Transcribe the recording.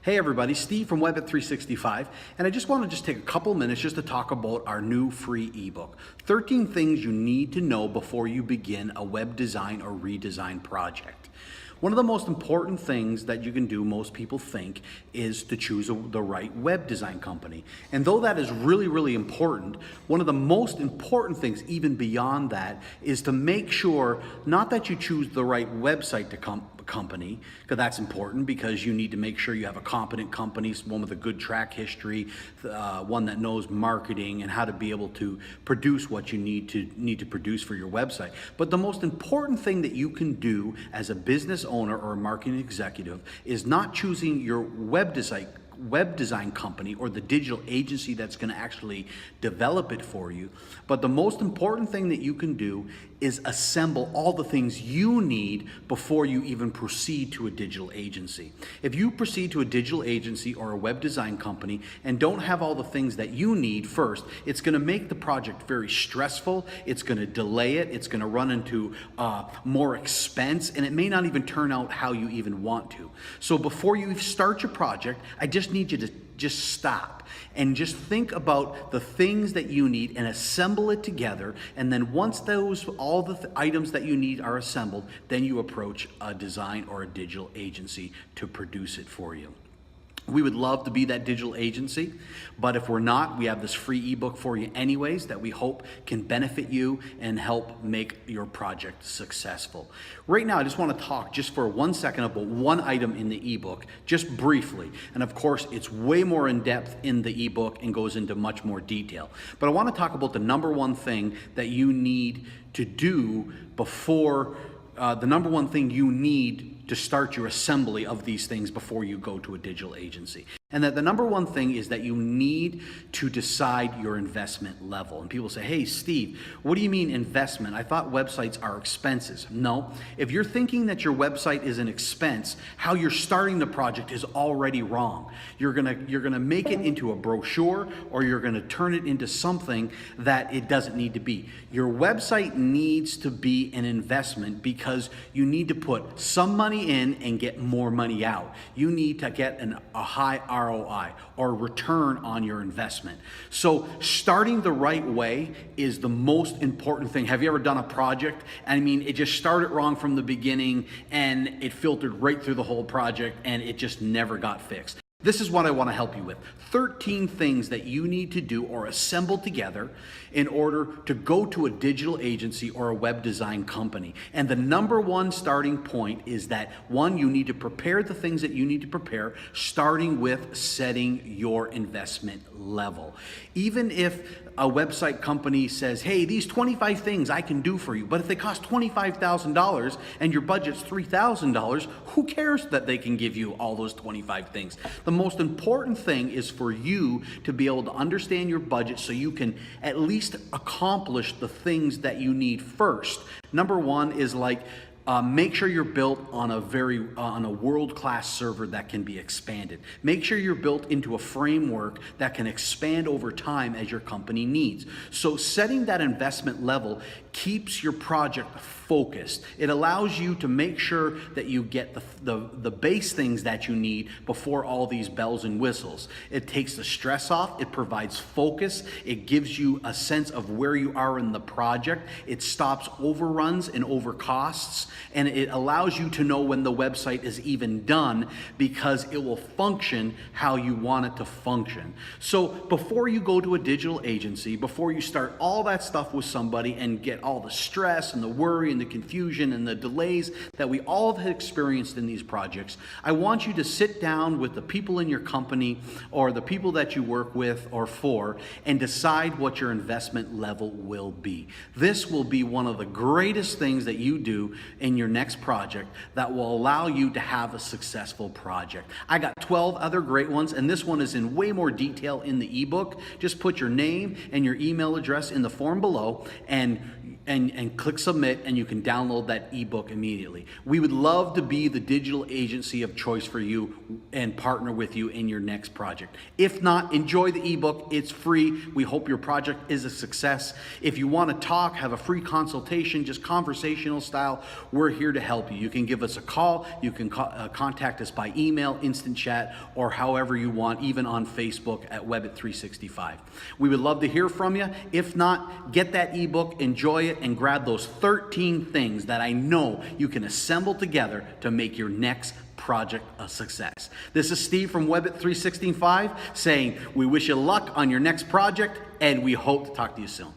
Hey everybody, Steve from Web at 365, and I just want to take a couple minutes just to talk about our new free ebook, 13 things you need to know before you begin a web design or redesign project. One of the most important things that you can do, most people think, is to choose the right web design company. And though that is really important, one of the most important things even beyond that is to make sure not that you choose the right website to company, because that's important because you need to make sure you have a competent company, one with a good track history, one that knows marketing and how to be able to produce what you need to produce for your website. But the most important thing that you can do as a business owner or a marketing executive is not choosing your web design company or the digital agency that's going to actually develop it for you. But the most important thing that you can do is assemble all the things you need before you even proceed to a digital agency. If you proceed to a digital agency or a web design company and don't have all the things that you need first, it's going to make the project very stressful, it's going to delay it, it's going to run into more expense, and it may not even turn out how you even want to. So before you start your project, I just need you to just stop and just think about the things that you need and assemble it together. And then once all the items that you need are assembled, then you approach a design or a digital agency to produce it for you. We would love to be that digital agency, but if we're not, we have this free ebook for you anyways that we hope can benefit you and help make your project successful. Right now, I just want to talk just for 1 second about one item in the ebook, just briefly. And of course, it's way more in depth in the ebook and goes into much more detail. But I want to talk about the number one thing that you need to do before the number one thing you need to start your assembly of these things before you go to a digital agency. And that the number one thing is that you need to decide your investment level. And people say, hey, Steve, what do you mean investment? I thought websites are expenses. No, if you're thinking that your website is an expense, how you're starting the project is already wrong. You're gonna make it into a brochure, or you're gonna turn it into something that it doesn't need to be. Your website needs to be an investment because you need to put some money in and get more money out. You need to get a high ROI or return on your investment. So starting the right way is the most important thing. Have you ever done a project? I mean, it just started wrong from the beginning and it filtered right through the whole project and it just never got fixed. This is what I want to help you with. 13 things that you need to do or assemble together in order to go to a digital agency or a web design company. And the number one starting point is that, one, you need to prepare the things that you need to prepare, starting with setting your investment level. Even if a website company says, hey, these 25 things I can do for you, but if they cost $25,000 and your budget's $3,000, who cares that they can give you all those 25 things? The most important thing is for you to be able to understand your budget so you can at least accomplish the things that you need first. Number one is make sure you're built on a world-class server that can be expanded. Make sure you're built into a framework that can expand over time as your company needs. So setting that investment level keeps your project focused. It allows you to make sure that you get the base things that you need before all these bells and whistles. It takes the stress off, it provides focus, it gives you a sense of where you are in the project, it stops overruns and overcosts, and it allows you to know when the website is even done because it will function how you want it to function. So before you go to a digital agency, before you start all that stuff with somebody and get all the stress and the worry and the confusion and the delays that we all have experienced in these projects, I want you to sit down with the people in your company or the people that you work with or for and decide what your investment level will be. This will be one of the greatest things that you do in your next project that will allow you to have a successful project. I got 12 other great ones, and this one is in way more detail in the ebook. Just put your name and your email address in the form below, and and click submit, and you can download that ebook immediately. We would love to be the digital agency of choice for you and partner with you in your next project. If not, enjoy the ebook. It's free. We hope your project is a success. If you want to talk, have a free consultation, just conversational style, we're here to help you. You can give us a call. You can contact us by email, instant chat, or however you want, even on Facebook at Web at 365. We would love to hear from you. If not, get that ebook, enjoy it, and grab those 13 things that I know you can assemble together to make your next project a success. This is Steve from Web at 365 saying we wish you luck on your next project, and we hope to talk to you soon.